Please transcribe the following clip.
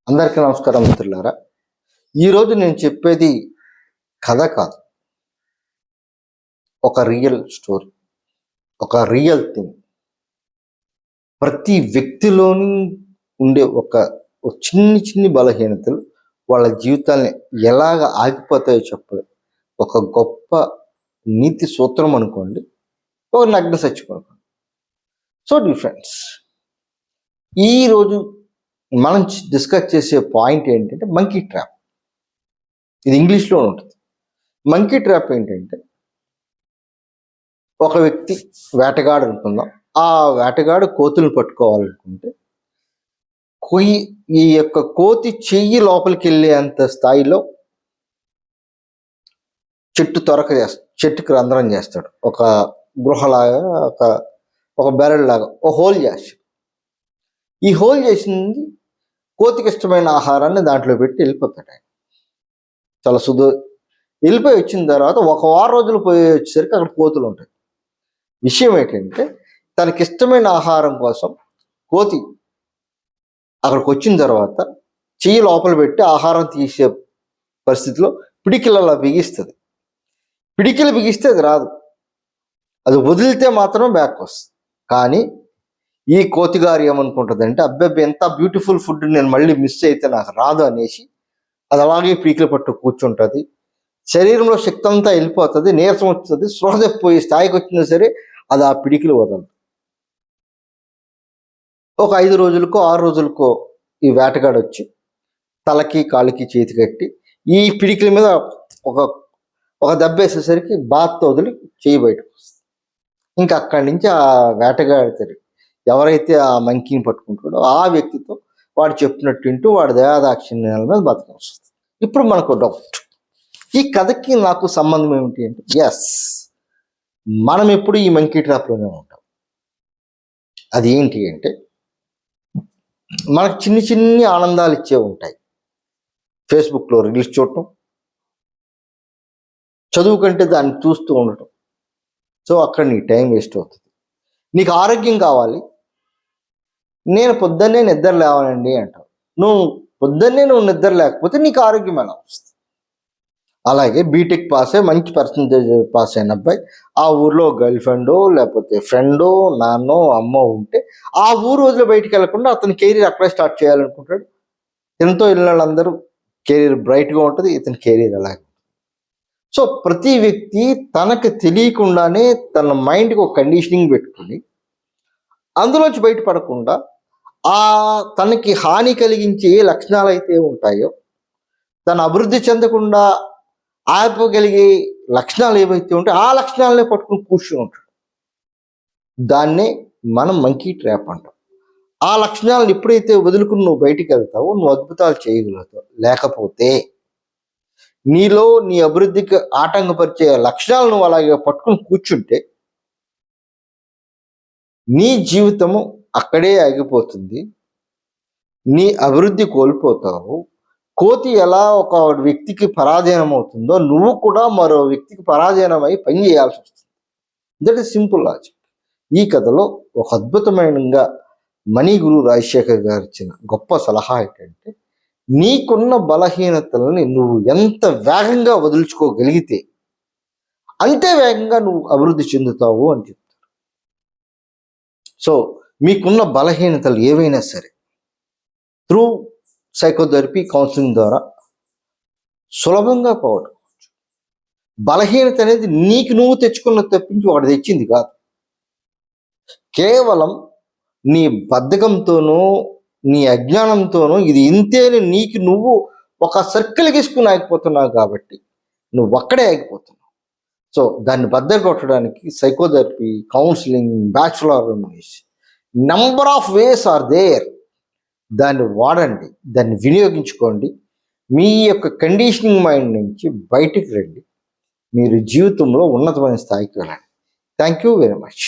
అందరికీ నమస్కారం మిత్రులారా. ఈరోజు నేను చెప్పేది కథ కాదు, ఒక రియల్ స్టోరీ, ఒక రియల్ థింగ్. ప్రతి వ్యక్తిలోని ఉండే ఒక చిన్ని బలహీనతలు వాళ్ళ జీవితాన్ని ఎలాగ ఆగిపోతాయో చెప్పే ఒక గొప్ప నీతి సూత్రం అనుకోండి, ఒక నగ్న సత్యం అనుకోండి. సో డిఫరెన్స్ ఈరోజు మనం డిస్కస్ చేసే పాయింట్ ఏంటంటే మంకీ ట్రాప్. ఇది ఇంగ్లీష్లో ఉంటుంది. మంకీ ట్రాప్ ఏంటంటే, ఒక వ్యక్తి వేటగాడు అనుకుందాం. ఆ వేటగాడు కోతులను పట్టుకోవాలనుకుంటే ఈ యొక్క కోతి చెయ్యి లోపలికి వెళ్ళే అంత స్థాయిలో చెట్టుకు రంధ్రం చేస్తాడు. ఒక గృహలాగా, ఒక బెరల్ లాగా ఒక హోల్ చేస్తాడు. ఈ హోల్ చేసింది కోతికి ఇష్టమైన ఆహారాన్ని దాంట్లో పెట్టి వెళ్ళిపోతాడు ఆయన. చాలా వెళ్ళిపోయి వచ్చిన తర్వాత ఒక వారం రోజులు పోయి వచ్చేసరికి అక్కడ కోతులు ఉంటాయి. విషయం ఏంటంటే, తనకిష్టమైన ఆహారం కోసం కోతి అక్కడికి వచ్చిన తర్వాత చెయ్యి లోపల పెట్టి ఆహారం తీసే పరిస్థితిలో పిడికిలలా బిగిస్తుంది. పిడికిలు బిగిస్తే అది రాదు, అది వదిలితే మాత్రం బ్యాక్ వస్తుంది. కానీ ఈ కోతిగారు ఏమనుకుంటుందంటే, అబ్బాయి ఎంత బ్యూటిఫుల్ ఫుడ్ నేను మళ్ళీ మిస్ అయితే నాకు రాదు అనేసి అది అలాగే పీకిలు పట్టు కూర్చుంటుంది. శరీరంలో శక్తి అంతా వెళ్ళిపోతుంది, నీరసం వస్తుంది, స్పృహ పోయి స్థాయికి వచ్చినా సరే అది ఆ పిడికిలు వదలదు. ఒక 5 రోజులకో 6 రోజులకో ఈ వేటగాడు వచ్చి తలకి కాలికి చేతి కట్టి ఈ పిడికిల మీద ఒక దెబ్బ వేసేసరికి బాత్తో వదిలి చేయి బయటకు వస్తుంది. ఇంకా అక్కడి నుంచి ఆ వేటగాడి ఎవరైతే ఆ మంకీని పట్టుకుంటాడో ఆ వ్యక్తితో వాడు చెప్పినట్టు వింటూ వాడి దయాదాక్షిణ్యాల మీద బతకాల్సి వస్తుంది. ఇప్పుడు మనకు డౌట్, ఈ కథకి నాకు సంబంధం ఏమిటి అంటే, ఎస్, మనం ఎప్పుడు ఈ మంకీ ట్రాప్లోనే ఉంటాం. అది ఏంటి అంటే, మనకు చిన్ని ఆనందాలు ఇచ్చే ఉంటాయి. ఫేస్బుక్లో రీల్స్ చూడటం, చదువు కంటే దాన్ని చూస్తూ ఉండటం. సో అక్కడ నీ టైం వేస్ట్ అవుతుంది. నీకు ఆరోగ్యం కావాలి, నేను పొద్దున్నే నిద్ర లేవాలండి అంటావు. నువ్వు నిద్ర లేకపోతే నీకు ఆరోగ్యం ఎలా వస్తుంది? అలాగే బీటెక్ పాస్ అయ్యి మంచి పర్సంటేజ్ పాస్ అయిన అబ్బాయి ఆ ఊర్లో గర్ల్ ఫ్రెండో లేకపోతే ఫ్రెండో నాన్నో అమ్మో ఉంటే ఆ ఊరు రోజులు బయటికి వెళ్లకుండా అతని కెరీర్ అక్కడే స్టార్ట్ చేయాలనుకుంటాడు. ఎంతో ఇళ్ళ వాళ్ళందరూ కెరీర్ బ్రైట్గా ఉంటుంది, ఇతని కెరీర్ అలాగే. సో ప్రతి వ్యక్తి తనకు తెలియకుండానే తన మైండ్కి ఒక కండిషనింగ్ పెట్టుకుని అందులోంచి బయటపడకుండా తనకి హాని కలిగించే ఏ లక్షణాలు అయితే ఉంటాయో, తను అభివృద్ధి చెందకుండా ఆపగలిగే లక్షణాలు ఏవైతే ఉంటాయో ఆ లక్షణాలనే పట్టుకుని కూర్చుని ఉంటాడు. దాన్నే మనం మంకీ ట్రాప్ అంటాం. ఆ లక్షణాలను ఎప్పుడైతే వదులుకుని నువ్వు బయటికి వెళ్తావో నువ్వు అద్భుతాలు చేయగలుగుతావు. లేకపోతే నీలో నీ అభివృద్ధికి ఆటంకపరిచే లక్షణాలు నువ్వు అలాగే పట్టుకుని కూర్చుంటే నీ జీవితము అక్కడే ఆగిపోతుంది, నీ అభివృద్ధి కోల్పోతావు. కోతి ఎలా ఒక వ్యక్తికి పరాధీనం అవుతుందో నువ్వు కూడా మరో వ్యక్తికి పరాధీనమై పని చేయాల్సి వస్తుంది. That is simple logic. ఈ కథలో ఒక అద్భుతమైనగా మనీ గురు రాజశేఖర్ గారు ఇచ్చిన గొప్ప సలహా ఏంటంటే, నీకున్న బలహీనతలని నువ్వు ఎంత వేగంగా వదులుచుకోగలిగితే అంతే వేగంగా నువ్వు అభివృద్ధి చెందుతావు అని చెప్తారు. సో మీకున్న బలహీనతలు ఏవైనా సరే త్రూ సైకోథెరపీ, కౌన్సిలింగ్ ద్వారా సులభంగా పోగొట్టుకోవచ్చు. బలహీనత అనేది నీకు నువ్వు తెచ్చుకున్న తప్పించి ఒకటి తెచ్చింది కాదు. కేవలం నీ బద్ధకంతోనూ నీ అజ్ఞానంతోనూ ఇది ఇంతేని నీకు నువ్వు ఒక సర్కిల్ గీసుకుని ఆగిపోతున్నావు కాబట్టి నువ్వు ఒక్కడే ఆగిపోతున్నావు. సో దాన్ని బద్దలు కొట్టడానికి psychotherapy, counselling, bachelor number of ways are there. దాన్ని వాడండి, దాన్ని వినియోగించుకోండి. మీ యొక్క కండిషనింగ్ మైండ్ నుంచి బయటికి రండి, మీరు జీవితంలో ఉన్నతమైన స్థాయికి వెళ్ళండి. Thank you very much.